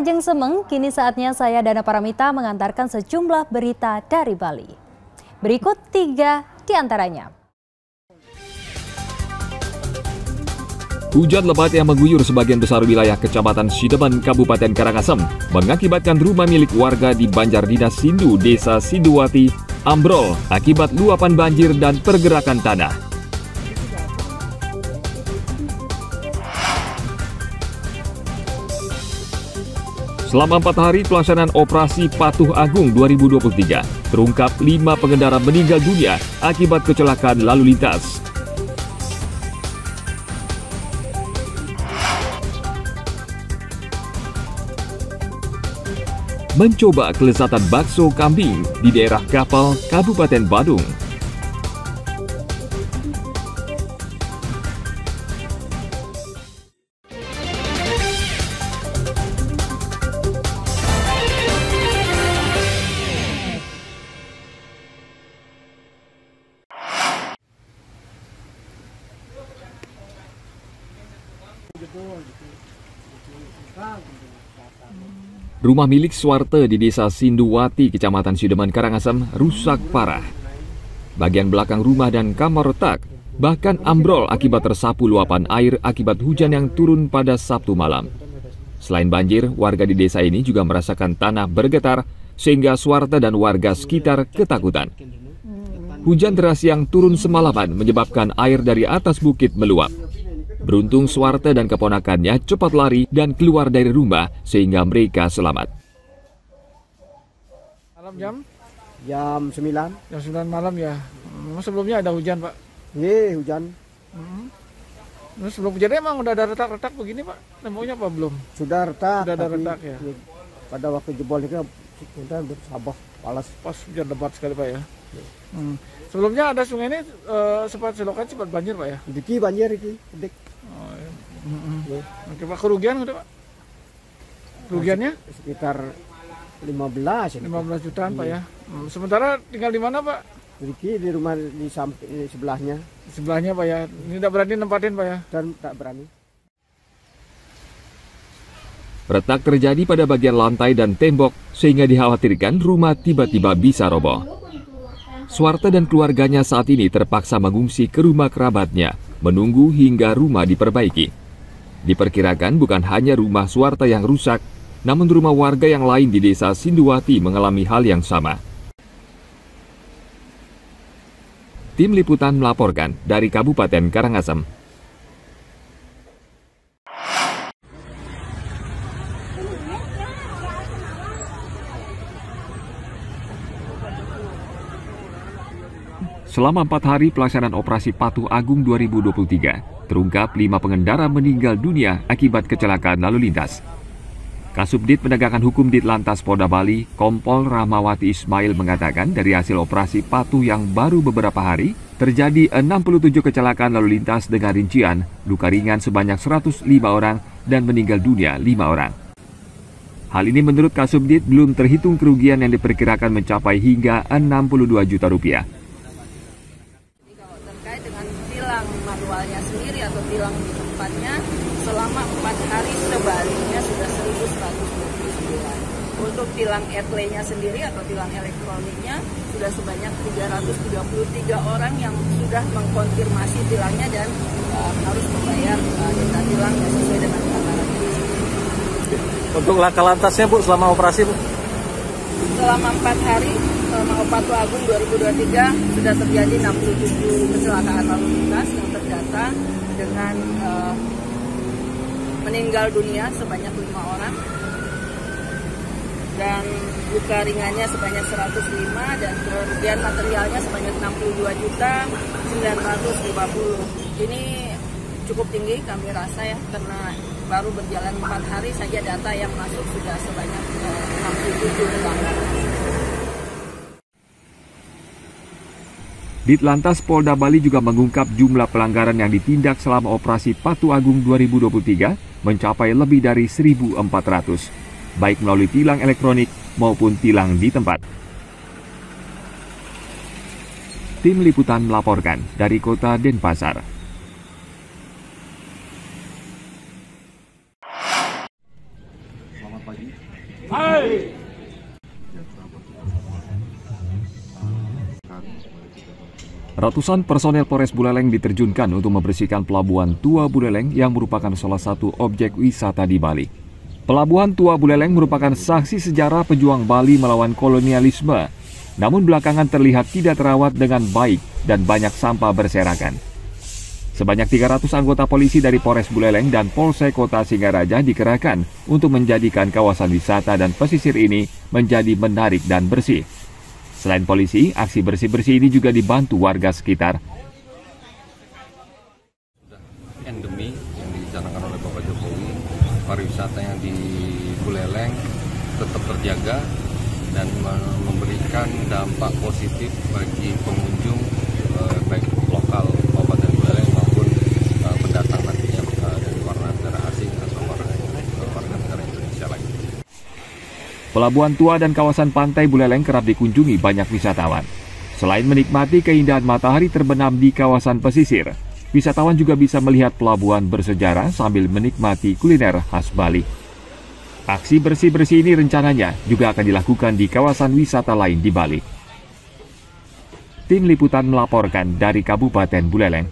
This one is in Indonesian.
Lajeng Semeng, kini saatnya saya Dana Paramita mengantarkan sejumlah berita dari Bali. Berikut 3 di antaranya. Hujan lebat yang mengguyur sebagian besar wilayah Kecamatan Sideman, Kabupaten Karangasem mengakibatkan rumah milik warga di Banjardinas Sindu, Desa Sinduwati, ambrol akibat luapan banjir dan pergerakan tanah. Selama 4 hari pelaksanaan operasi Patuh Agung 2023, terungkap 5 pengendara meninggal dunia akibat kecelakaan lalu lintas. Mencoba kelezatan bakso kambing di daerah Kapal, Kabupaten Badung. Rumah milik Suwarte di Desa Sinduwati, Kecamatan Sideman, Karangasem rusak parah. Bagian belakang rumah dan kamar retak, bahkan ambrol akibat tersapu luapan air akibat hujan yang turun pada Sabtu malam. Selain banjir, warga di desa ini juga merasakan tanah bergetar sehingga Suwarte dan warga sekitar ketakutan. Hujan deras yang turun semalaman menyebabkan air dari atas bukit meluap. Beruntung Suwarte dan keponakannya cepat lari dan keluar dari rumah sehingga mereka selamat. Malam jam 9. Jam 9 malam ya. Sebelumnya ada hujan, Pak? Iya, hujan. Terus sebelum hujan emang udah ada retak-retak begini, Pak? Nemunya apa belum? Sudah retak. Sudah ada retak ya. Pada waktu jebol itu udah bersabar, palas. Pas hujan lebat sekali, Pak ya. Sebelumnya ada sungai ini sempat selokan sempat banjir, Pak ya? Diki banjir iki, dik. Oh, iya. Oke, Pak, kerugian udah, Pak? Kerugiannya sekitar 15 jutaan, Pak ya. Sementara tinggal di mana, Pak? Diki di rumah di samping sebelahnya. Sebelahnya, Pak ya. Ini tidak berani nempatin, Pak ya? Dan tak berani. Retak terjadi pada bagian lantai dan tembok sehingga dikhawatirkan rumah tiba-tiba bisa roboh. Suwarte dan keluarganya saat ini terpaksa mengungsi ke rumah kerabatnya, menunggu hingga rumah diperbaiki. Diperkirakan bukan hanya rumah Suwarte yang rusak, namun rumah warga yang lain di Desa Sinduwati mengalami hal yang sama. Tim Liputan melaporkan dari Kabupaten Karangasem. Selama 4 hari pelaksanaan operasi Patuh Agung 2023, terungkap 5 pengendara meninggal dunia akibat kecelakaan lalu lintas. Kasubdit Penegakan Hukum Ditlantas Polda Bali, Kompol Rahmawati Ismail mengatakan dari hasil operasi Patuh yang baru beberapa hari, terjadi 67 kecelakaan lalu lintas dengan rincian luka ringan sebanyak 105 orang dan meninggal dunia 5 orang. Hal ini menurut Kasubdit belum terhitung kerugian yang diperkirakan mencapai hingga 62 juta rupiah. Tilang manualnya sendiri atau tilang di tempatnya selama 4 hari sebaliknya sudah 1.129. Untuk tilang etle-nya sendiri atau tilang elektroniknya sudah sebanyak 333 orang yang sudah mengkonfirmasi tilangnya dan harus membayar denda tilang sesuai dengan tataran. Untuk laka lantasnya, Bu, selama operasi, Bu? Selama 4 hari, selama Patuh Agung 2023 sudah terjadi 67 kecelakaan lalu lintas yang terdata dengan meninggal dunia sebanyak 5 orang dan luka ringannya sebanyak 105 dan kerugian materialnya sebanyak 62.950. Ini cukup tinggi kami rasa ya, karena baru berjalan 4 hari saja data yang masuk sudah sebanyak 67 pelanggaran. Ditlantas Polda Bali juga mengungkap jumlah pelanggaran yang ditindak selama operasi Patuh Agung 2023 mencapai lebih dari 1.400, baik melalui tilang elektronik maupun tilang di tempat. Tim Liputan melaporkan dari Kota Denpasar. Selamat pagi. Ratusan personel Polres Buleleng diterjunkan untuk membersihkan Pelabuhan Tua Buleleng yang merupakan salah satu objek wisata di Bali. Pelabuhan Tua Buleleng merupakan saksi sejarah pejuang Bali melawan kolonialisme, namun belakangan terlihat tidak terawat dengan baik dan banyak sampah berserakan. Sebanyak 300 anggota polisi dari Polres Buleleng dan Polsek Kota Singaraja dikerahkan untuk menjadikan kawasan wisata dan pesisir ini menjadi menarik dan bersih. Selain polisi, aksi bersih-bersih ini juga dibantu warga sekitar. Endemi yang dicanangkan oleh Bapak Jokowi, pariwisata yang di Buleleng tetap terjaga dan memberikan dampak positif bagi pengunjung baik lokal Kabupaten Buleleng maupun pendatang nantinya dari warga negara asing atau warga negara Indonesia lain. Pelabuhan Tua dan kawasan pantai Buleleng kerap dikunjungi banyak wisatawan. Selain menikmati keindahan matahari terbenam di kawasan pesisir, wisatawan juga bisa melihat pelabuhan bersejarah sambil menikmati kuliner khas Bali. Aksi bersih-bersih ini rencananya juga akan dilakukan di kawasan wisata lain di Bali. Tim Liputan melaporkan dari Kabupaten Buleleng.